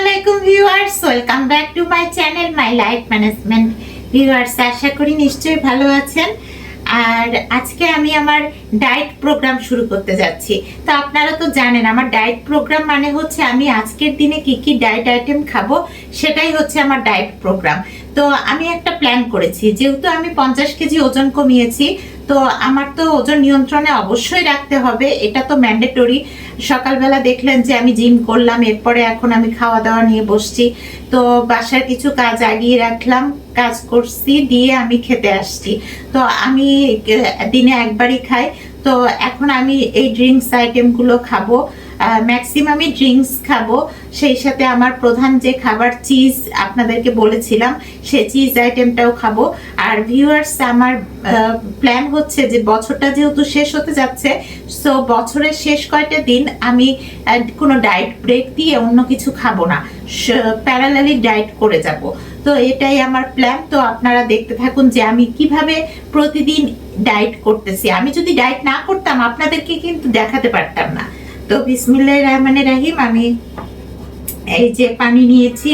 আসসালামাইকুম viewers, welcome back to my channel my life management. Viewers, আশা করি নিশ্চয়ই ভালো আছেন। আর আজকে আমি আমার ডায়েট প্রোগ্রাম শুরু করতে যাচ্ছি। তো আপনারা তো জানেন আমার ডায়েট প্রোগ্রাম মানে হচ্ছে আমি আজকের দিনে কি কি ডায়েট আইটেম খাবো সেটাই হচ্ছে আমার ডায়েট প্রোগ্রাম। তো আমি একটা প্ল্যান করেছি, যেহেতু আমি 50 কেজি ওজন কমিয়েছি, তো আমার তো ওজন নিয়ন্ত্রণে অবশ্যই রাখতে হবে, এটা তো ম্যান্ডেটরি। সকালবেলা দেখলেন যে আমি জিম করলাম, এরপরে এখন আমি খাওয়া দাওয়া নিয়ে বসছি। তো বাসার কিছু কাজ আগিয়ে রাখলাম, কাজ করছি, দিয়ে আমি খেতে আসছি। তো আমি দিনে একবারই খাই। তো এখন আমি এই ড্রিঙ্কস আইটেমগুলো খাবো, ম্যাক্সিমামই ড্রিঙ্কস খাবো। সেই সাথে আমার প্রধান যে খাবার চিজ আপনাদেরকে বলেছিলাম, সে চিজ আইটেমটাও খাবো। আর ভিউয়ার্স, আমার প্ল্যান হচ্ছে যে বছরটা যেহেতু শেষ হতে যাচ্ছে, সো বছরের শেষ কয়টা দিন আমি কোনো ডায়েট ব্রেক দিয়ে অন্য কিছু খাবো না, প্যারালালি ডায়েট করে যাব। তো এটাই আমার প্ল্যান। তো আপনারা দেখতে থাকুন যে আমি কিভাবে প্রতিদিন ডায়েট করতেছি। আমি যদি ডায়েট না করতাম আপনাদেরকে কিন্তু দেখাতে পারতাম না। তো বিসমিল্লাহির রহমানির রহিম, আমি এই যে পানি নিয়েছি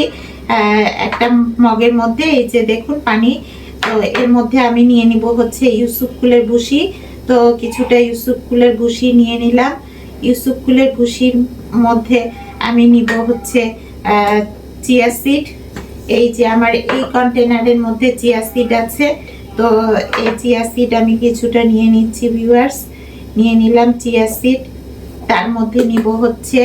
একটা মগের মধ্যে, এই যে দেখুন পানি। তো এর মধ্যে আমি নিয়ে নিব হচ্ছে ইউসুফ কুলের ভুসি। তো কিছুটা ইউসুফ কুলের ভুসি নিয়ে নিলাম। ইউসুফ কুলের ভুসির মধ্যে আমি নিব হচ্ছে চিয়া সিড। এই যে আমার এই কন্টেনারের মধ্যে চিয়া সিড আছে। তো এই চিয়া সিড আমি কিছুটা নিয়ে নিচ্ছি ভিউয়ার্স, নিয়ে নিলাম চিয়া সিড। তার মধ্যে নিব হচ্ছে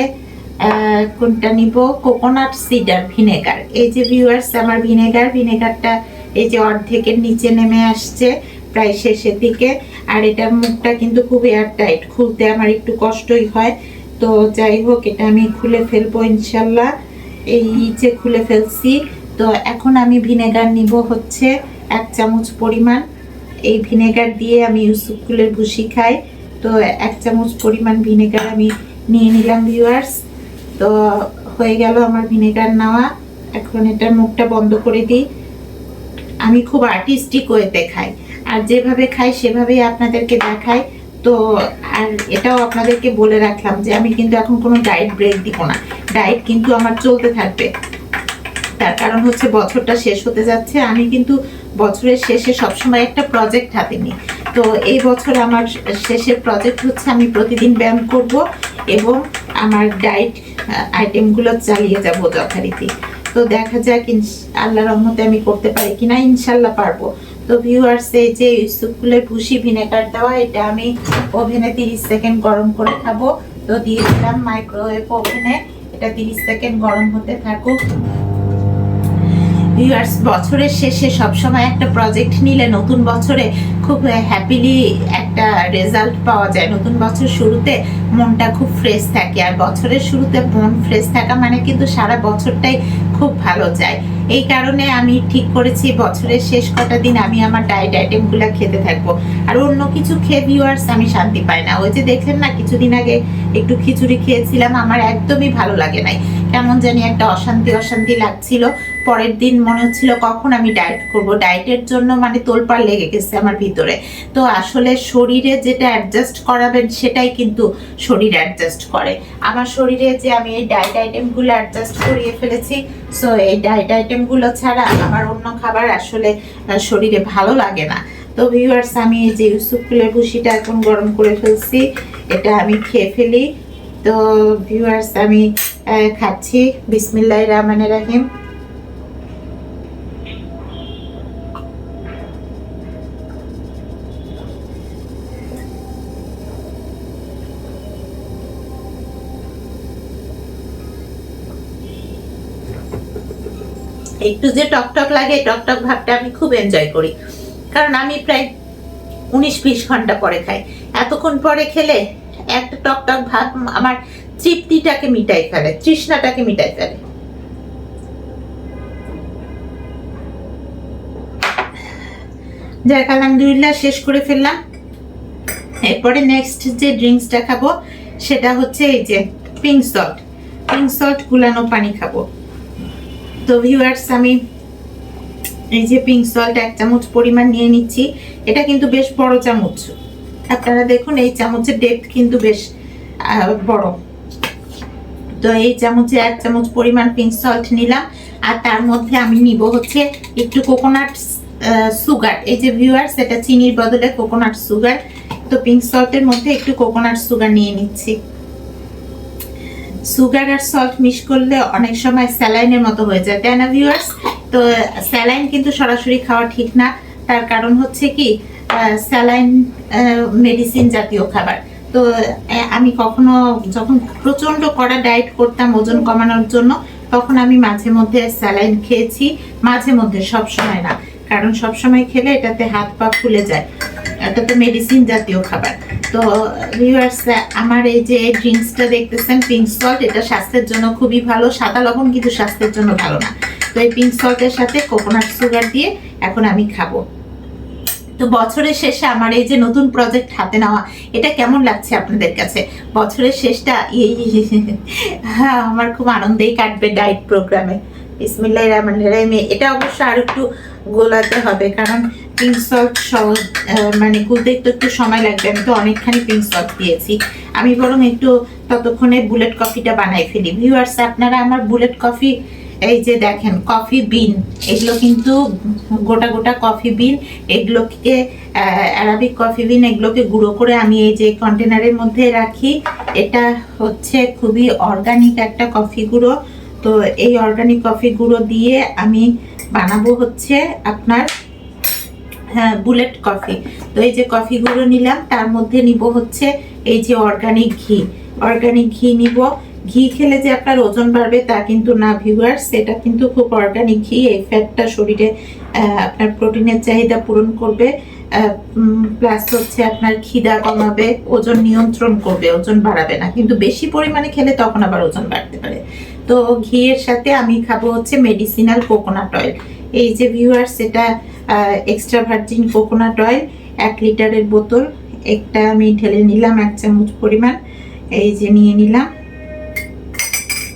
কোনটা নিব, কোকোনাট সিডার ভিনেগার। এই যে ভিউয়ার্স, আমার ভিনেগারটা এই যে অর্ধেকের নিচে নেমে আসছে, প্রায় শেষের দিকে। আর এটার মুখটা কিন্তু খুব এয়ারটাইট, খুলতে আমার একটু কষ্টই হয়। তো যাই হোক, এটা আমি খুলে ফেলবো ইনশাল্লাহ। এই যে খুলে ফেলছি। তো এখন আমি ভিনেগার নিব হচ্ছে 1 চামচ পরিমাণ। এই ভিনেগার দিয়ে আমি ইউসুফ কুলের ভুসি খাই। তো 1 চামচ পরিমাণ ভিনেগার আমি নিয়ে নিলাম ভিউয়ার্স। তো হয়ে গেল আমার ভিনেগার নেওয়া। এখন এটার মুখটা বন্ধ করে দিই। আমি খুব আর্টিস্টিক ওয়েতে খাই, আর যেভাবে খাই সেভাবেই আপনাদেরকে দেখাই। তো আর এটাও আপনাদেরকে বলে রাখলাম যে আমি কিন্তু এখন কোনো ডায়েট ব্রেক দিব না, ডায়েট কিন্তু আমার চলতে থাকবে। তার কারণ হচ্ছে বছরটা শেষ হতে যাচ্ছে, আমি কিন্তু বছরের শেষে সবসময় একটা প্রজেক্ট হাতে নিই। তো এই বছর আমার শেষের প্রজেক্ট হচ্ছে আমি প্রতিদিন ব্যায়াম করব এবং আমার ডায়েট আইটেমগুলো চালিয়ে যাব যথারীতি। তো দেখা যাক আল্লাহর রহমতে আমি করতে পারি কিনা, ইনশাল্লাহ পারবো। তো ভিউয়ার্স, এই যে ইউসুফ কুলের ভুসি ভিনেগার দেওয়া, এটা আমি ওভেনে 30 সেকেন্ড গরম করে খাবো। তো দিয়ে দিলাম মাইক্রোওয়েভ ওভেনে, এটা 30 সেকেন্ড গরম হতে থাকুক। ভিউয়ার্স, বছরের শেষে সবসময় একটা প্রজেক্ট নিলে নতুন বছরে খুব হ্যাপিলি একটা রেজাল্ট পাওয়া যায়। নতুন বছর শুরুতে মনটা খুব ফ্রেশ থাকে, আর বছরের শুরুতে মন ফ্রেশ থাকা মানে কিন্তু সারা বছরটাই খুব ভালো যায়। এই কারণে আমি ঠিক করেছি বছরের শেষ কটা দিন আমি আমার ডায়েট আইটেমগুলো খেতে থাকবো। আর অন্য কিছু খেয়ে ভিউয়ার্স আমি শান্তি পাই না। ওই যে দেখলেন না, কিছুদিন আগে একটু খিচুড়ি খেয়েছিলাম, আমার একদমই ভালো লাগে নাই, কেমন জানি একটা অশান্তি লাগছিল। পরের দিন মনে হচ্ছিল কখন আমি ডায়েট করব, ডায়েটের জন্য মানে তোলপাড় লেগে গেছে আমার ভিতরে। তো আসলে শরীরে যেটা অ্যাডজাস্ট করাবেন সেটাই কিন্তু শরীর অ্যাডজাস্ট করে। আমার শরীরে যে আমি এই ডায়েট আইটেমগুলো অ্যাডজাস্ট করিয়ে ফেলেছি, সো এই ডায়েট আইটেমগুলো ছাড়া আমার অন্য খাবার আসলে শরীরে ভালো লাগে না। তো ভিউয়ার্স, আমি এই যে ইউসুফ কুলের ভুসিটা এখন গরম করে ফেলছি, এটা আমি খেয়ে ফেলি। তো ভিউয়ার্স, আমি খাচ্ছি। বিসমিল্লাহির রহমানির রহিম। একটু যে টকটক লাগে, টকটক ভাবটা আমি খুব এনজয় করি, কারণ আমি প্রায় 19-20 ঘন্টা পরে খাই। এতক্ষণ পরে খেলে একটা টকটক ভাব আমার তৃপ্তিটাকে মিটাই ফেলে, তৃষ্ণাটাকে মিটাই ফেলে। যাক, আলহামদুলিল্লাহ শেষ করে ফেললাম। এরপরে নেক্সট যে ড্রিঙ্কসটা খাবো সেটা হচ্ছে এই যে পিঙ্ক সল্ট গুলানো পানি খাবো। তো ভিউয়ার্স, আমি এই যে পিঙ্ক সল্ট 1 চামচ পরিমাণ নিয়ে নিচ্ছি। এটা কিন্তু বেশ বড় চামচ, আপনারা দেখুন এই চামচের ডেপথ কিন্তু বেশ বড়। তো এই চামচে 1 চামচ পরিমাণ পিঙ্ক সল্ট নিলাম। আর তার মধ্যে আমি নিব হচ্ছে একটু কোকোনাট সুগার। এই যে ভিউয়ার্স, এটা চিনির বদলে কোকোনাট সুগার। তো পিঙ্ক সল্টের মধ্যে একটু কোকোনাট সুগার নিয়ে নিচ্ছি। সুগার আর সল্ট মিক্স করলে অনেক সময় স্যালাইনের মতো হয়ে যায়, তাই না ভিউয়ার্স? তো স্যালাইন কিন্তু সরাসরি খাওয়া ঠিক না। তার কারণ হচ্ছে কি, স্যালাইন মেডিসিন জাতীয় খাবার। তো আমি কখনো যখন প্রচন্ড কড়া ডায়েট করতাম ওজন কমানোর জন্য, তখন আমি মাঝে মধ্যে স্যালাইন খেয়েছি, মাঝে মধ্যে, সব সময় না। কারণ সব সময় খেলে এটাতে হাত পা ফুলে যায়, এটা তো মেডিসিন জাতীয় খাবার। তো ভিউয়ার্স, আমার এই যে ড্রিঙ্কসটা দেখতেছেন পিঙ্ক সল্ট, এটা স্বাস্থ্যের জন্য খুবই ভালো। সাদা লবণ কিন্তু স্বাস্থ্যের জন্য ভালো না। তো এই পিঙ্ক সল্টের সাথে কোকোনাট সুগার দিয়ে এখন আমি খাবো। তো বছরের শেষে আমার এই যে নতুন প্রজেক্ট হাতে নেওয়া, এটা কেমন লাগছে আপনাদের কাছে? বছরের শেষটা আমার খুব আনন্দেই কাটবে ডায়েট প্রোগ্রামে। বিসমিল্লাহির রহমানির রহিম। এটা অবশ্য আর একটু গোলাতে হবে, কারণ পিঙ্ক সল্ট মানে গুলতে একটু সময় লাগবে। আমি তো অনেকখানি পিঙ্ক সল্ট দিয়েছি। আমি বরং একটু ততক্ষণে বুলেট কফিটা বানাই ফেলি। ভিউয়ার্স, আপনারা আমার বুলেট কফি, এই যে দেখেন কফি বিন, এগুলো কিন্তু গোটা গোটা কফি বিন, এগুলোকে অ্যারাবিক কফি বিন, এগুলোকে গুঁড়ো করে আমি এই যে কন্টেনারের মধ্যে রাখি। এটা হচ্ছে খুবই অর্গানিক একটা কফি গুঁড়ো। তো এই অর্গানিক কফি গুঁড়ো দিয়ে আমি বানাবো হচ্ছে আপনার বুলেট কফি। তো এই যে কফি গুঁড়ো নিলাম, তার মধ্যে নিব হচ্ছে এই যে অর্গানিক ঘি। অর্গানিক ঘি নিব। ঘি খেলে যে আপনার ওজন বাড়বে তা কিন্তু না ভিউয়ার্স, এটা কিন্তু খুব অর্গানিক ঘি। এই ফ্যাটটা শরীরে আপনার প্রোটিনের চাহিদা পূরণ করবে, প্লাস হচ্ছে আপনার খিদা কমাবে, ওজন নিয়ন্ত্রণ করবে, ওজন বাড়াবে না। কিন্তু বেশি পরিমাণে খেলে তখন আবার ওজন বাড়তে পারে। তো ঘিয়ের সাথে আমি খাবো হচ্ছে মেডিসিনাল কোকোনাট অয়েল। এই যে ভিউয়ার্স, এটা এক্সট্রা ভার্জিন কোকোনাট অয়েল 1 লিটারের বোতল। একটা আমি ঢেলে নিলাম 1 চামচ পরিমাণ, এই যে নিয়ে নিলাম।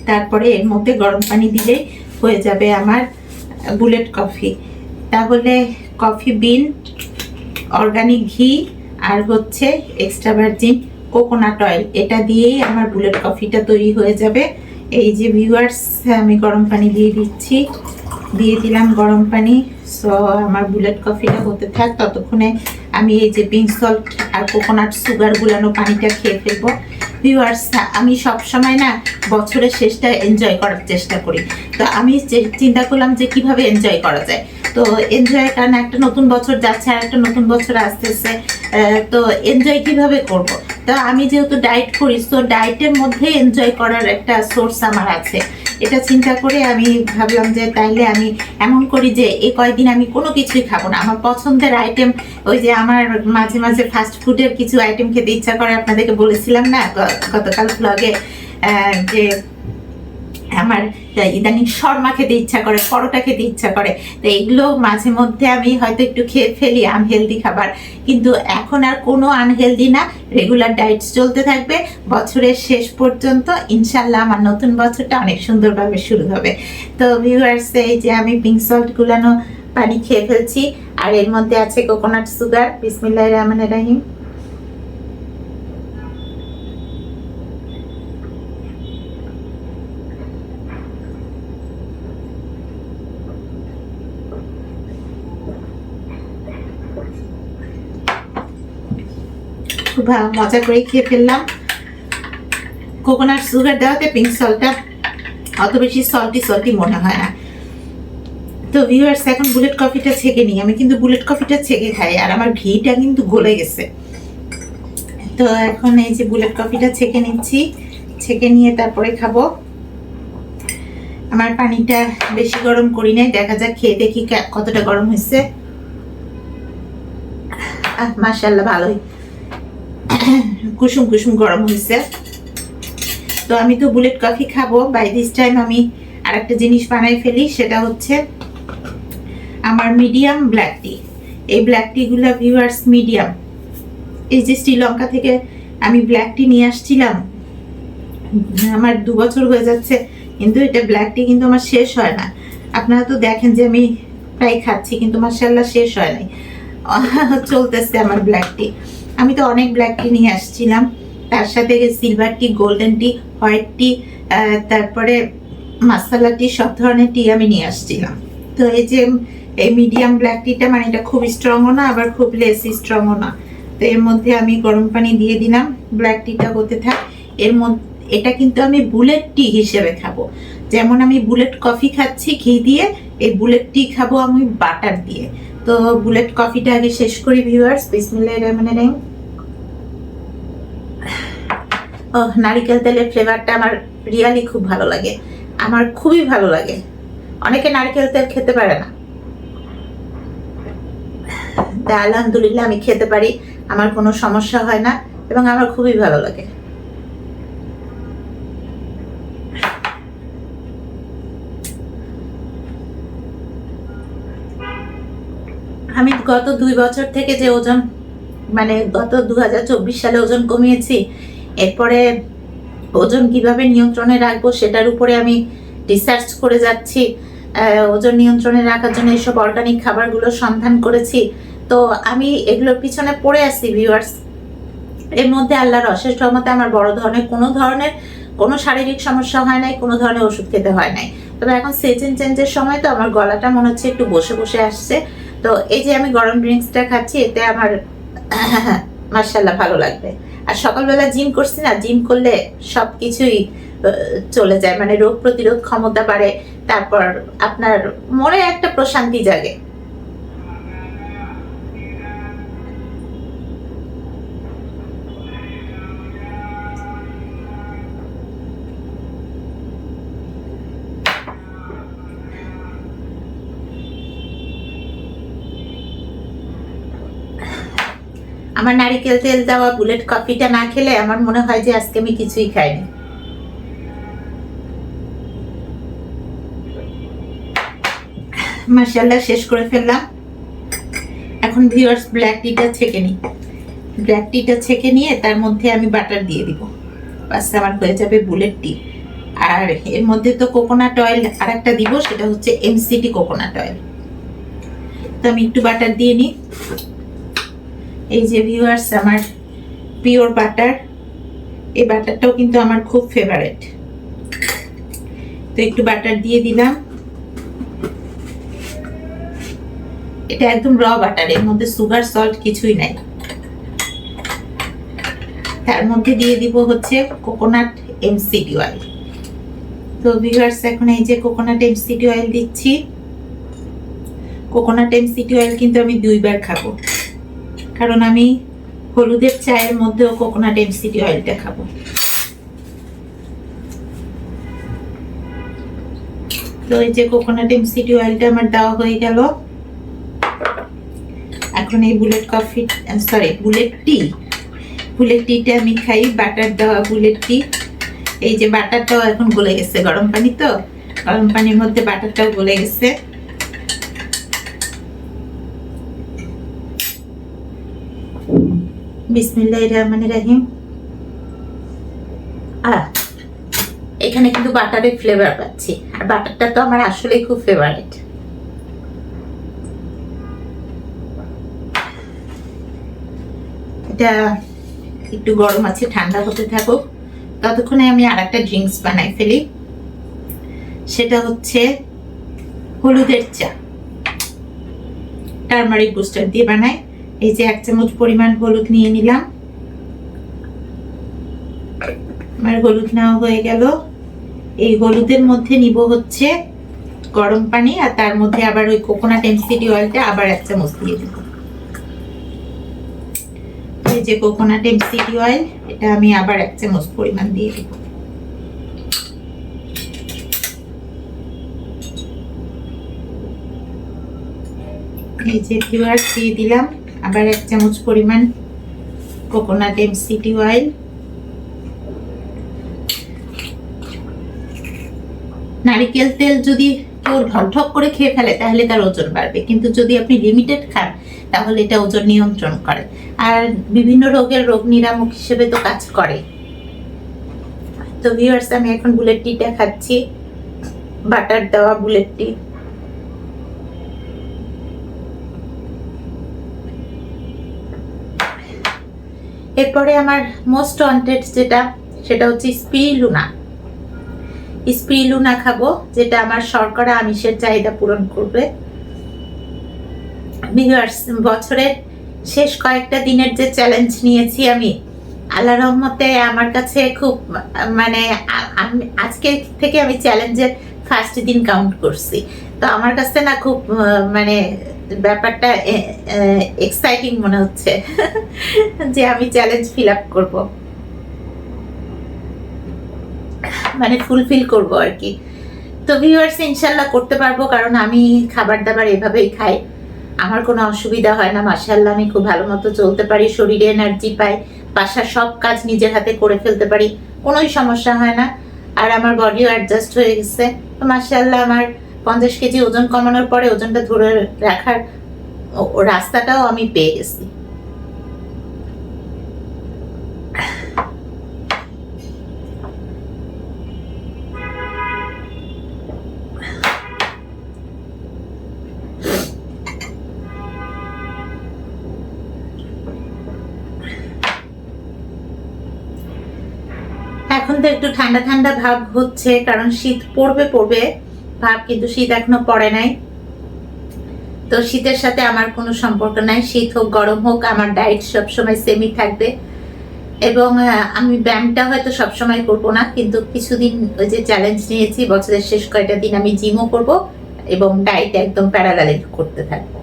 তারপরে এর মধ্যে গরম পানি দিলেই হয়ে যাবে আমার বুলেট কফি। তাহলে কফি বিন, অর্গানিক ঘি আর হচ্ছে এক্সট্রা ভার্জিন কোকোনাট অয়েল, এটা দিয়েই আমার বুলেট কফিটা তৈরি হয়ে যাবে। এই যে ভিউয়ার্স, আমি গরম পানি দিয়ে দিচ্ছি, দিয়ে দিলাম গরম পানি। সো আমার বুলেট কফিটা হতে থাক, ততক্ষণে আমি এই যে পিঙ্ক সল্ট আর কোকোনাট সুগার গুলানো পানিটা খেয়ে ফেলবো। ভিউয়ার্স, আমি সব সময় না বছরের শেষটা এনজয় করার চেষ্টা করি। তো আমি চিন্তা করলাম যে কিভাবে এনজয় করা যায়। তো এনজয়, কারণ একটা নতুন বছর যাচ্ছে আর একটা নতুন বছর আসতেছে, তো এনজয় কিভাবে করব। তো আমি যেহেতু ডায়েট করি, তো ডায়েটের মধ্যে এনজয় করার একটা সোর্স আমার আছে। এটা চিন্তা করে আমি ভাবলাম যে তাইলে আমি এমন করি যে এই কয়েকদিন আমি কোনো কিছুই খাবো না। আমার পছন্দের আইটেম, ওই যে আমার মাঝে মাঝে ফাস্ট ফুডের কিছু আইটেম খেতে ইচ্ছা করে, আপনাদেরকে বলেছিলাম না গতকাল ব্লগে, যে আমার ইদানিং শর্মা খেতে ইচ্ছা করে, পরোটা খেতে ইচ্ছা করে। তো এগুলো মাঝে মধ্যে আমি হয়তো একটু খেয়ে ফেলি, আনহেলদি খাবার। কিন্তু এখন আর কোনো আনহেলদি না, রেগুলার ডায়েট চলতে থাকবে বছরের শেষ পর্যন্ত। ইনশাল্লাহ আমার নতুন বছরটা অনেক সুন্দরভাবে শুরু হবে। তো ভিউয়ার্স, এই যে আমি পিঙ্ক সল্ট গুলানো পানি খেয়ে ফেলছি, আর এর মধ্যে আছে কোকোনাট সুগার। বিসমিল্লাহির রহমানির রহিম। খুব মজা করে খেয়ে ফেললাম। কোকোনাট সুগার দেওয়াতে পিঙ্ক সল্টটা অত বেশি সল্টি মনে হয় না। তো ভিউয়ার্স, এখন বুলেট কফিটা ছেঁকে নিই। আমি কিন্তু বুলেট কফিটা ছেঁকে খাই, আর আমার ঘিটা কিন্তু গলে গেছে। তো এখন এই যে বুলেট কফিটা ছেঁকে নিচ্ছি, ছেঁকে নিয়ে তারপরে খাবো। আমার পানিটা বেশি গরম করি নাই, দেখা যাক খেয়ে দেখি কতটা গরম হয়েছে। মাশাআল্লাহ, ভালোই কুসুম কুসুম গরম হয়েছে। তো আমি তো বুলেট কফি খাবো, বাই দিস টাইম আমি আর একটা জিনিস বানাই ফেলি, সেটা হচ্ছে আমার মিডিয়াম ব্ল্যাক টি। এই ব্ল্যাক টি গুলা ভিউয়ার্স মিডিয়াম, এই যে শ্রীলঙ্কা থেকে আমি ব্ল্যাক টি নিয়ে আসছিলাম, আমার 2 বছর হয়ে যাচ্ছে, কিন্তু এটা ব্ল্যাক টি কিন্তু আমার শেষ হয় না। আপনারা তো দেখেন যে আমি প্রায় খাচ্ছি, কিন্তু মাশাআল্লাহ শেষ হয় নাই, চলতেছে আমার ব্ল্যাক টি। আমি তো অনেক ব্ল্যাক টি নিয়ে আসছিলাম, তার সাথে সিলভার টি, গোল্ডেন টি, হোয়াইট টি, তারপরে মাসালা টি, সব ধরনের টি আমি নিয়ে আসছিলাম। তো এই যে এই মিডিয়াম ব্ল্যাক টিটা, মানে এটা খুব স্ট্রংও না আবার খুব লেস স্ট্রংও না। তো এর মধ্যে আমি গরম পানি দিয়ে দিলাম, ব্ল্যাক টিটা হতে থাক। এর মধ্যে এটা কিন্তু আমি বুলেট টি হিসেবে খাবো, যেমন আমি বুলেট কফি খাচ্ছি ঘি দিয়ে, এই বুলেট টি খাবো আমি বাটার দিয়ে। তো বুলেট কফিটা আগে শেষ করি ভিউয়ার্স। বিসমিল্লাহির রহমানির রহিম। ও, নারিকেল তেলের ফ্লেভারটা আমার রিয়ালি খুব ভালো লাগে, আমার খুবই ভালো লাগে। অনেকে নারিকেল তেল খেতে পারে না, তা আলহামদুলিল্লাহ আমি খেতে পারি, আমার কোনো সমস্যা হয় না এবং আমার খুবই ভালো লাগে। আমি গত 2 বছর থেকে যে ওজন, মানে গত 2024 সালে ওজন কমিয়েছি, এরপরে ওজন কিভাবে নিয়ন্ত্রণে রাখবো সেটার উপরে আমি রিসার্চ করে যাচ্ছি। ওজন নিয়ন্ত্রণে রাখার জন্য এইসব অর্গানিক খাবারগুলো সন্ধান করেছি। তো আমি এগুলোর পিছনে পড়ে আসছি ভিউয়ার্স। এর মধ্যে আল্লাহর অশেষ রহমতে আমার বড় ধরনের কোনো শারীরিক সমস্যা হয় নাই, কোনো ধরনের ওষুধ খেতে হয় নাই। তবে এখন সিজন চেঞ্জের সময় তো আমার গলাটা মনে হচ্ছে একটু বসে বসে আসছে। তো এই যে আমি গরম ড্রিঙ্কসটা খাচ্ছি, এতে আমার মাশাআল্লাহ ভালো লাগবে। আর সকালবেলা জিম করছি না, জিম করলে সবকিছুই চলে যায়, মানে রোগ প্রতিরোধ ক্ষমতা বাড়ে, তারপর আপনার মনে একটা প্রশান্তি জাগে। আমার নারিকেল তেল দেওয়া বুলেট কফিটা না খেলে আমার মনে হয় যে আজকে আমি কিছুই খাইনি। মাশাআল্লাহ শেষ করে ফেললাম। এখন ভিউয়ার্স ব্ল্যাক টিটা ছেঁকে নিই। ব্ল্যাক টিটা ছেঁকে নিয়ে তার মধ্যে আমি বাটার দিয়ে দিব, বাস আমার হয়ে যাবে বুলেট টি। আর এর মধ্যে তো কোকোনাট অয়েল আর একটা দিব, সেটা হচ্ছে এমসিটি কোকোনাট অয়েল। তো আমি একটু বাটার দিয়ে নিই। এই যে ভিউয়ার্স আমার পিওর বাটার, এই বাটারটাও কিন্তু আমার খুব ফেভারিট। তো একটু বাটার দিয়ে দিলাম। এটা একদম র বাটার, এর মধ্যে সুগার সল্ট কিছুই নাই। তার মধ্যে দিয়ে দিব হচ্ছে কোকোনাট এমসিটি অয়েল। তো ভিউয়ার্স এখন এই যে কোকোনাট এমসিটি অয়েল দিচ্ছি। কোকোনাট এমসিটি অয়েল কিন্তু আমি 2 বার খাবো, কারণ আমি হলুদের চায়ের মধ্যেও কোকোনাট এমসিটি অয়েলটা খাবো। তো এই যে কোকোনাট এমসিটি অয়েলটা আমার দেওয়া হয়ে গেল। এখন এই বুলেট টিটা আমি খাই, বাটার দেওয়া বুলেট টি। এই যে বাটারটাও এখন গলে গেছে, গরম পানি তো, গরম পানির মধ্যে বাটারটাও গলে গেছে। বিসমিল্লাহির রহমানির রহিম। এখানে কিন্তু বাটারের ফ্লেভার পাচ্ছি, আর বাটারটা তো আমার আসলেই খুব ফেভারিট। এটা একটু গরম আছে, ঠান্ডা হতে থাকুক, ততক্ষণে আমি আর একটা ড্রিঙ্কস বানাই ফেলি। সেটা হচ্ছে হলুদের চা, টারমারিক বুস্টার দিয়ে বানাই। এই যে 1 চামচ পরিমাণ হলুদ নিয়ে নিলাম। আমার হলুদ নেওয়া হয়ে গেল। এই হলুদের মধ্যে নিব হচ্ছে গরম পানি, আর তার মধ্যে আবার ওই কোকোনাট এমসিটি অয়েলটা আবার 1 চামচ দিয়ে দেব। এই যে কোকোনাট এমসিটি অয়েল, এটা আমি আবার 1 চামচ পরিমাণ দিয়ে দেব। এই যে ভিউয়ার্স দিয়ে দিলাম আবার 1 চামচ পরিমাণ কোকোনাট এমসিটি অয়েল। নারিকেল তেল যদি কেউ ঢকঢক করে খেয়ে ফেলে তাহলে তার ওজন বাড়বে, কিন্তু যদি আপনি লিমিটেড খান তাহলে এটা ওজন নিয়ন্ত্রণ করে, আর বিভিন্ন রোগের রোগ নিরামক হিসেবে তো কাজ করে। তো ভিউয়ার্স আমি এখন বুলেট টিটা খাচ্ছি, বাটার দেওয়া বুলেট টি। এরপরে আমার মোস্ট ওয়ান্টেড যেটা, সেটা হচ্ছে স্পিরুলিনা। স্পিরুলিনা খাবো, যেটা আমার শর্করা আমিষের চাহিদা পূরণ করবে। ভিউয়ার্স, বছরের শেষ কয়েকটা দিনের যে চ্যালেঞ্জ নিয়েছি আমি, আল্লাহ রহমতে আমার কাছে খুব মানে আজকে থেকে আমি চ্যালেঞ্জের ফার্স্ট দিন কাউন্ট করছি। তো আমার কাছে না খুব মানে ব্যাপারটা এক্সাইটিং মনে হচ্ছে যে আমি চ্যালেঞ্জ ফিল আপ করবো, মানে ফুলফিল করবো আর কি। তো ভিউয়ার্স, ইনশাল্লাহ করতে পারবো, কারণ আমি খাবার দাবার এভাবেই খাই, আমার কোনো অসুবিধা হয় না। মাশাআল্লাহ, আমি খুব ভালো মতো চলতে পারি, শরীরে এনার্জি পাই, বাসার সব কাজ নিজের হাতে করে ফেলতে পারি, কোনোই সমস্যা হয় না। আর আমার বডিও অ্যাডজাস্ট হয়ে গেছে। তো মাশাআল্লাহ, আমার 50 কেজি ওজন কমানোর পরে ওজনটা ধরে রাখার রাস্তাটাও আমি পেয়ে গেছি। এখন তো একটু ঠান্ডা ঠান্ডা ভাব হচ্ছে, কারণ শীত পড়বে ভাব, কিন্তু শীত এখনো পড়ে নাই। তো শীতের সাথে আমার কোনো সম্পর্ক নাই, শীত হোক গরম হোক, আমার ডায়েট সবসময় সেমই থাকবে। এবং আমি ব্যায়ামটা হয়তো সবসময় করবো না, কিন্তু কিছুদিন ওই যে চ্যালেঞ্জ নিয়েছি, বছরের শেষ কয়টা দিন আমি জিমও করব এবং ডায়েট একদম প্যারালালে করতে থাকবো।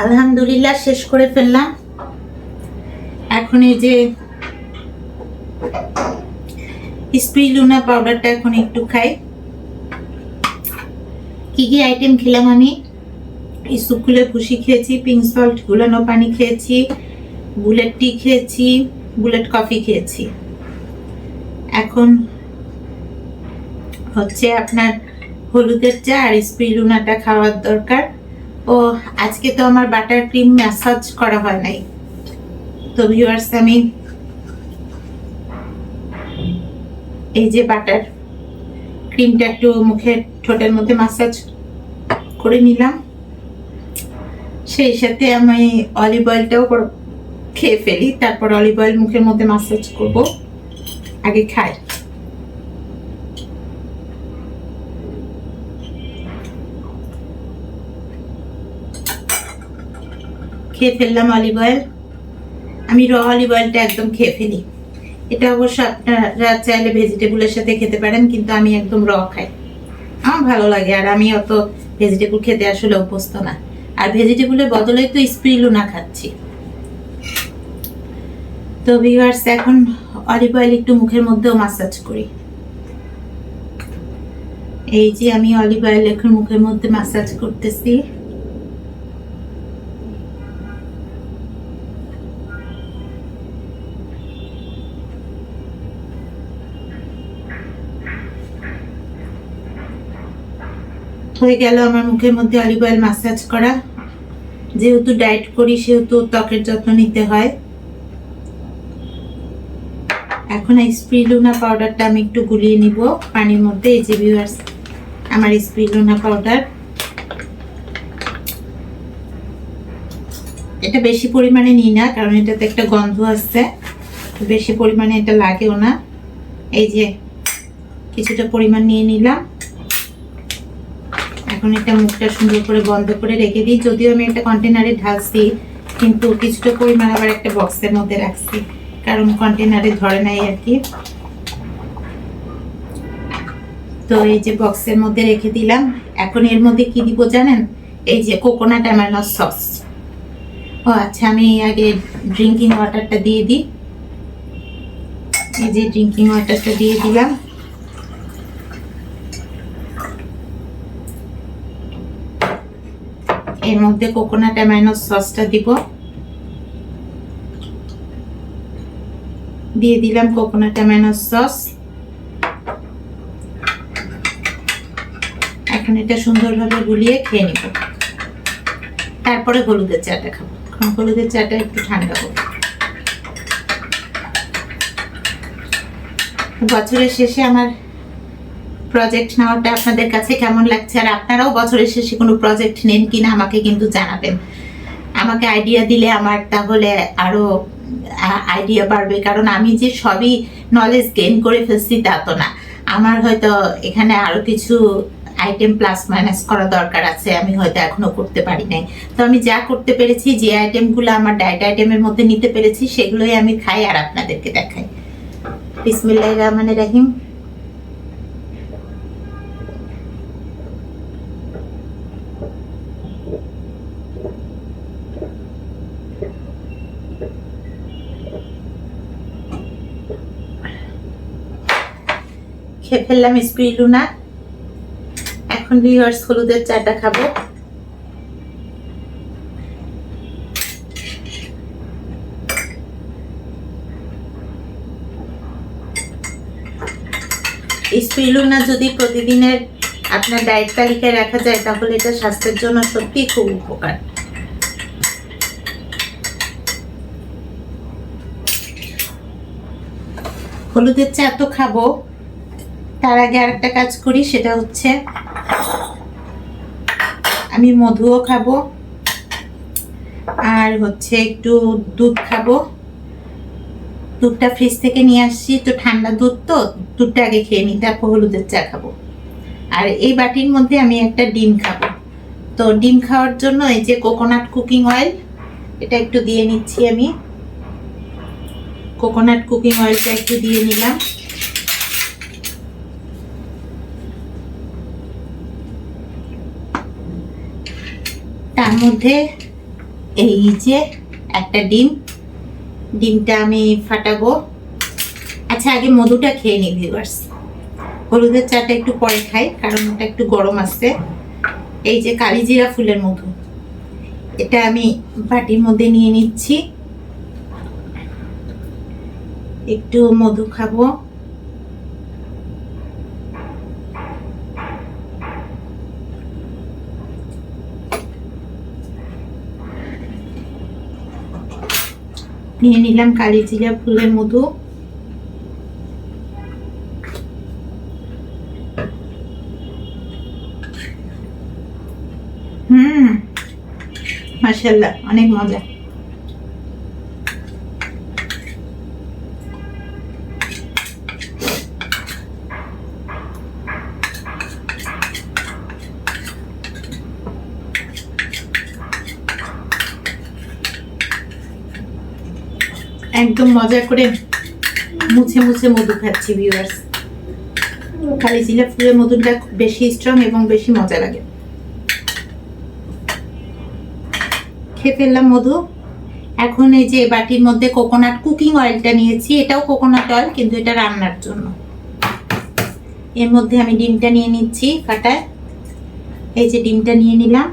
আলহামদুলিল্লাহ শেষ করে ফেললাম। এখন এই যে স্পিরুলিনা পাউডারটা এখন একটু খাই। কি কি আইটেম খেলাম আমি? ইসুকুলে ভুসি খেয়েছি, পিঙ্ক সল্ট গুলানো পানি খেয়েছি, বুলেট টি খেয়েছি, বুলেট কফি খেয়েছি। এখন হচ্ছে আপনার হলুদের চা আর স্পিরুলিনাটা খাওয়ার দরকার। ও আজকে তো আমার বাটার ক্রিম ম্যাসাজ করা হয় নাই। তো ভিউয়ার্স, আমি এই যে বাটার ক্রিমটা একটু মুখের ঠোঁটের মধ্যে ম্যাসাজ করে নিলাম, সেই সাথে আমি অলিভ অয়েলটাও খেয়ে ফেলি, তারপর অলিভ অয়েল মুখের মধ্যে ম্যাসাজ করব। আগে খাই। খেয়ে ফেললাম অলিভ অয়েল। আমি র অলিভ অয়েলটা একদম খেয়ে ফেলি। এটা অবশ্য আপনারা চাইলে ভেজিটেবলের সাথে খেতে পারেন, কিন্তু আমি একদম র খাই, আমার ভালো লাগে। আর আমি অত ভেজিটেবল খেতে আসলে অভ্যস্ত না, আর ভেজিটেবলের বদলে তো স্পিরুলিনা খাচ্ছি। তো ভিউয়ার্স, এখন অলিভ অয়েল একটু মুখের মধ্যেও ম্যাসাজ করি। এই যে আমি অলিভ অয়েল এখন মুখের মধ্যে ম্যাসাজ করতেছি। হয়ে গেল আমার মুখের মধ্যে অলিভ অয়েল ম্যাসাজ করা। যেহেতু ডায়েট করি সেহেতু ত্বকের যত্ন নিতে হয়। এখন স্পিরুলিনা পাউডারটা আমি একটু গুলিয়ে নিব পানির মধ্যে। এই যে ভিউয়ার্স, আমার স্পিরুলিনা পাউডার, এটা বেশি পরিমাণে নিই না, কারণ এটাতে একটা গন্ধ আছে, বেশি পরিমাণে এটা লাগেও না। এই যে কিছুটা পরিমাণ নিয়ে নিলাম। এখন এটা মুখটা সুন্দর করে বন্ধ করে রেখে দিই। যদিও আমি একটা কন্টেনারে ঢালছি, কিন্তু কিছুটা পরিমাণ আবার একটা বক্সের মধ্যে রাখছি, কারণ কন্টেনারে ধরে নাই আর কি। তো এই যে বক্সের মধ্যে রেখে দিলাম। এখন এর মধ্যে কি দিব জানেন? এই যে কোকোনাট অ্যামাইনো সস। ও আচ্ছা, আমি আগে ড্রিঙ্কিং ওয়াটারটা দিয়ে দিই। এই যে ড্রিঙ্কিং ওয়াটারটা দিয়ে দিলাম। এর মধ্যে কোকোনাট অ্যামাইনো সসটা দিব। দিয়ে দিলাম কোকোনাট অ্যামাইনো সস। এখন এটা সুন্দরভাবে গুলিয়ে খেয়ে নিব। তারপরে হলুদের চাটা খাবো, কারণ হলুদের চাটা একটু ঠান্ডা হবে। বছরের শেষে আমার প্রজেক্ট নেওয়াটা আপনাদের কাছে কেমন লাগছে, আর আপনারাও বছরের শেষে কোনো প্রজেক্ট নেন কিনা আমাকে কিন্তু জানাবেন। আমাকে আইডিয়া দিলে আমার তাহলে আরো আইডিয়া বাড়বে, কারণ আমি যে সবই নলেজ গেইন করে ফেলছি তা তো না। আমার হয়তো এখানে আরো কিছু আইটেম প্লাস মাইনাস করা দরকার আছে, আমি হয়তো এখনো করতে পারি নাই। তো আমি যা করতে পেরেছি, যে আইটেমগুলো আমার ডায়েট আইটেমের মধ্যে নিতে পেরেছি, সেগুলোই আমি খাই আর আপনাদেরকে দেখাই। বিসমিল্লাহির রহমানির রহিম। খেয়ে ফেললাম স্পিরুলিনা। এখন ভিউয়ার্স হলুদের চাটা খাবো। স্পিরুলিনা যদি প্রতিদিনের আপনার ডায়েট তালিকায় রাখা যায় তাহলে এটা স্বাস্থ্যের জন্য সত্যি খুব উপকার। হলুদের চা তো খাবো, তার আগে আরেকটা কাজ করি, সেটা হচ্ছে আমি মধুও খাবো আর হচ্ছে একটু দুধ খাবো। দুধটা ফ্রিজ থেকে নিয়ে আসছি, তো ঠান্ডা দুধ, তো দুধটা আগে খেয়ে নিই, তারপর হলুদের চা খাবো। আর এই বাটির মধ্যে আমি একটা ডিম খাবো। তো ডিম খাওয়ার জন্য এই যে কোকোনাট কুকিং অয়েল, এটা একটু দিয়ে নিচ্ছি। আমি কোকোনাট কুকিং অয়েলটা একটু দিয়ে নিলাম। তার মধ্যে এই যে একটা ডিমটা আমি ফাটাবো। আচ্ছা, আগে মধুটা খেয়ে নিই ভিউয়ার্স। হলুদের চাটা একটু পরে খাই, কারণ ওটা একটু গরম আছে। এই যে কালিজিরা ফুলের মধু, এটা আমি বাটির মধ্যে নিয়ে নিচ্ছি। একটু মধু খাবো। নিয়ে নিলাম কালিজিরা ফুলের মধু। মাশাআল্লাহ, অনেক মজা। একদম মজা করে মুছে মুছে মধু খাচ্ছি ভিউয়ার্স। কালিজিরা ফুলের মধুটা বেশি স্ট্রং এবং বেশি মজা লাগে। খেয়ে ফেললাম মধু। এখন এই যে বাটির মধ্যে কোকোনাট কুকিং অয়েলটা নিয়েছি, এটাও কোকোনাট অয়েল, কিন্তু এটা রান্নার জন্য। এর মধ্যে আমি ডিমটা নিয়ে নিচ্ছি ফাটায়। এই যে ডিমটা নিয়ে নিলাম।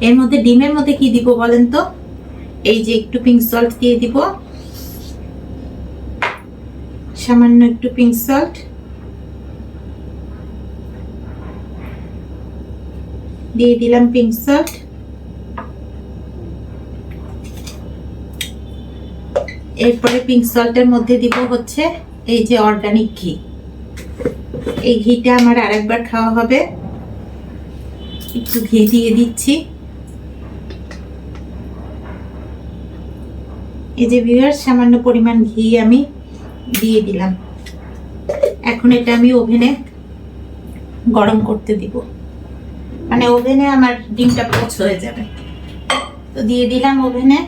এর মধ্যে ডিমের মধ্যে কি দিব বলেন তো? এই যে একটু পিঙ্ক সল্ট দিয়ে দিব, সামান্য একটু পিঙ্ক সল্ট দিয়ে দিলাম। পিঙ্ক সল্ট, এরপরে পিঙ্ক সল্টের মধ্যে দিব হচ্ছে এই যে অর্গানিক ঘি। এই ঘিটা আমার আরেকবার খাওয়া হবে। একটু ঘি দিয়ে দিচ্ছি। এই যে ভিউয়ার্স, সামান্য পরিমাণ ঘি আমি দিয়ে দিলাম। এখন এটা আমি ওভেনে গরম করতে দিব, মানে ওভেনে আমার ডিমটা পোচ হয়ে যাবে। তো দিয়ে দিলাম ওভেনে।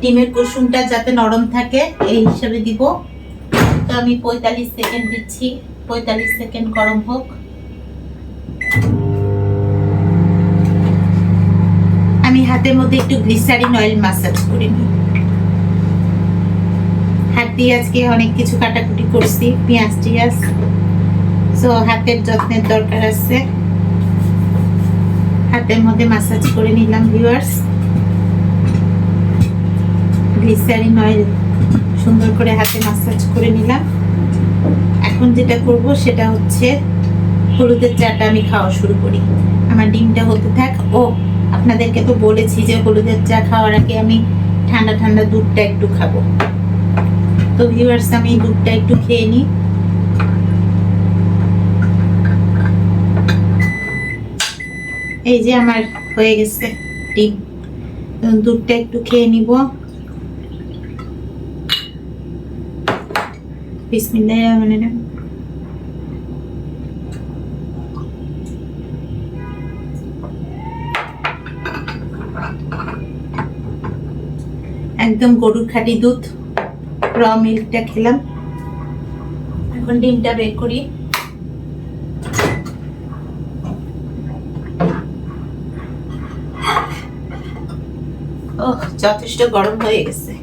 ডিমের কুসুমটা যাতে নরম থাকে এই হিসাবে দিব। তো আমি 45 সেকেন্ড দিচ্ছি। 45 সেকেন্ড গরম হোক। আমি হাতের মধ্যে একটু গ্লিসারিন অয়েল মাসাজ করে নিই। হাত দিয়ে আজকে অনেক কিছু কাটাকুটি করছি, পেঁয়াজ টিয়াজ, সো হাতের যত্নের দরকার আছে। হাতের মধ্যে মাসাজ করে নিলাম ভিউয়ার্স। গ্লিসারিন অয়েল সুন্দর করে হাতে মাসাজ করে নিলাম। এখন যেটা করব সেটা হচ্ছে হলুদের চাটা আমি খাওয়া শুরু করি। আমার ডিমটা হতে থাক। ও আপনাদেরকে তো বলেছি যে হলুদের চা খাওয়ার আগে আমি ঠান্ডা ঠান্ডা দুধটা একটু খাবো। তো ভিউয়ার্স, আমি দুধটা একটু খেয়ে নিই। এই যে আমার হয়ে গেছে ডিম, দুধটা একটু খেয়ে নিব। বিসমিল্লাহির রহমানির রহিম। একদম গরুর খাঁটি দুধ, র মিল্কটা খেলাম। এখন ডিমটা বের করি। ওহ, যথেষ্ট গরম হয়ে গেছে।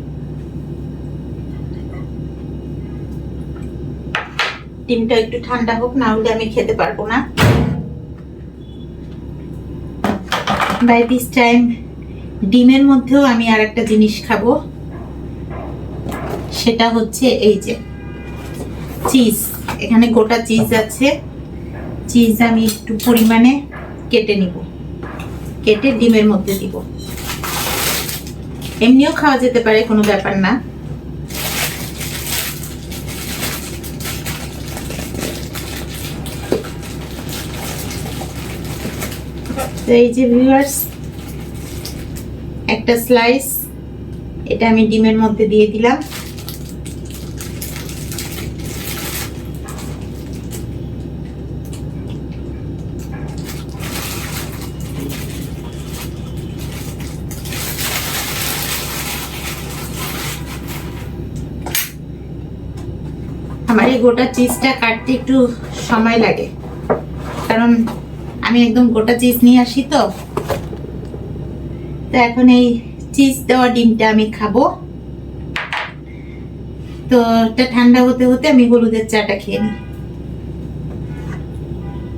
ডিমটা একটু ঠান্ডা হোক, না হলে আমি খেতে পারবো না। বাই দিস টাইম ডিমের মধ্যেও আমি আর একটা জিনিস খাবো, সেটা হচ্ছে এই যে চিজ। এখানে গোটা চিজ আছে। চিজ আমি একটু পরিমাণে কেটে নিব, কেটে ডিমের মধ্যে দিব। এমনিও খাওয়া যেতে পারে, কোনো ব্যাপার না। তো এই যে ভিউয়ার্স, একটা স্লাইস এটা আমি ডিমের মধ্যে দিয়ে দিলাম। আমার এই গোটা চিজটা কাটতে একটু সময় লাগে, কারণ আমি একদম গোটা চিজ নিয়ে আসি। তো এখন এই চিজ দেওয়া ডিমটা আমি খাবো। তো এটা ঠান্ডা হতে হতে আমি হলুদের চাটা খেয়ে নিই।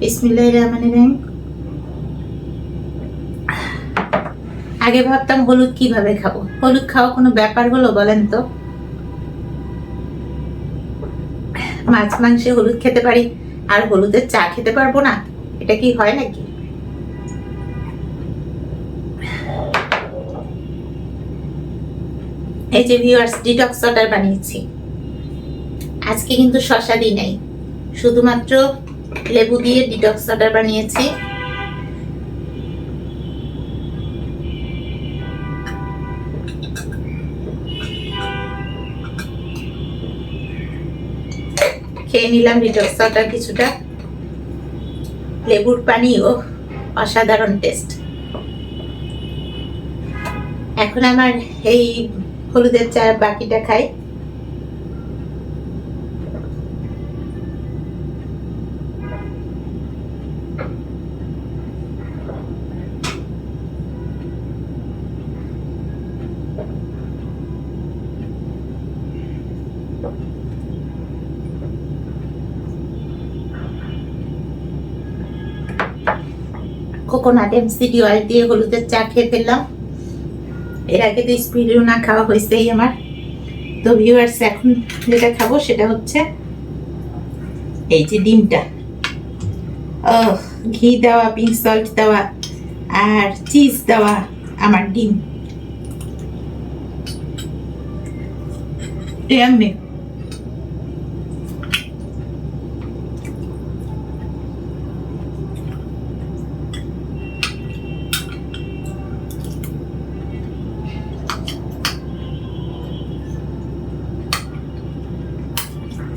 বিসমিল্লাহির রহমানির রহিম। আগে ভাবতাম হলুদ কিভাবে খাবো, হলুদ খাওয়া কোনো ব্যাপার হলো বলেন তো? মাছ মাংসে হলুদ খেতে পারি, আর হলুদের চা খেতে পারবো না? এটা কি হয় নাকি? এই যে ভিউয়ার্স, ডিটক্স ওয়াটার বানিয়েছি। আজকে কিন্তু শসা দিই নাই, শুধুমাত্র লেবু দিয়ে ডিটক্স ওয়াটার বানিয়েছি। খেয়ে নিলাম ডিটক্স ওয়াটার কিছুটা। লেবুর পানিও অসাধারণ টেস্ট। এখন আমার এই হলুদের চা বাকিটা খাই। কোকোনাট এমসিডি অয়েল দিয়ে হলুদের চা খেয়ে ফেললাম। এর আগে তো স্পিরুলিনা খাওয়া হয়েছেই আমার। তো ভিউয়ার্স, এখন যেটা খাবো সেটা হচ্ছে এই যে ডিমটা। ঘি দেওয়া, পিঙ্ক সল্ট দেওয়া আর চিজ দেওয়া আমার ডিম। ইয়াম্মি।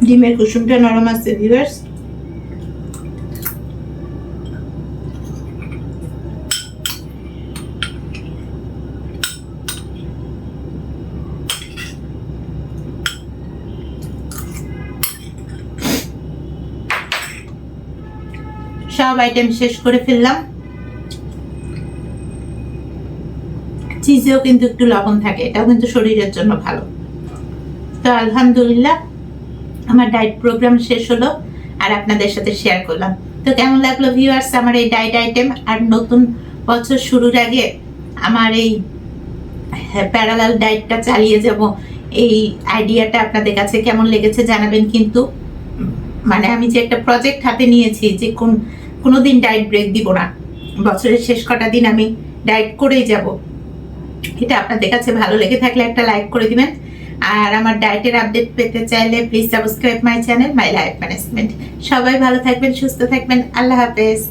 ডিমের কুসুমটা নরম আছে ভিউয়ার্স। সব আইটেম শেষ করে ফেললাম। চিজেও কিন্তু একটু লবণ থাকে, এটাও কিন্তু শরীরের জন্য ভালো। তো আলহামদুলিল্লাহ, আমার ডায়েট প্রোগ্রাম শেষ হলো আর আপনাদের সাথে শেয়ার করলাম। তো কেমন লাগলো ভিউয়ার্স আমার এই ডায়েট আইটেম? আর নতুন বছর শুরুর আগে আমার এই প্যারালাল ডায়েটটা চালিয়ে যাব, এই আইডিয়াটা আপনাদের কাছে কেমন লেগেছে জানাবেন। কিন্তু মানে আমি যে একটা প্রজেক্ট হাতে নিয়েছি যে কোনোদিন ডায়েট ব্রেক দিব না, বছরের শেষ কটা দিন আমি ডায়েট করেই যাব, এটা আপনাদের কাছে ভালো লেগে থাকলে একটা লাইক করে দিবেন। আর আমার ডায়েটের আপডেট পেতে চাইলে please subscribe my channel my life management. সবাই ভালো থাকবেন, সুস্থ থাকবেন, আল্লাহ হাফেজ।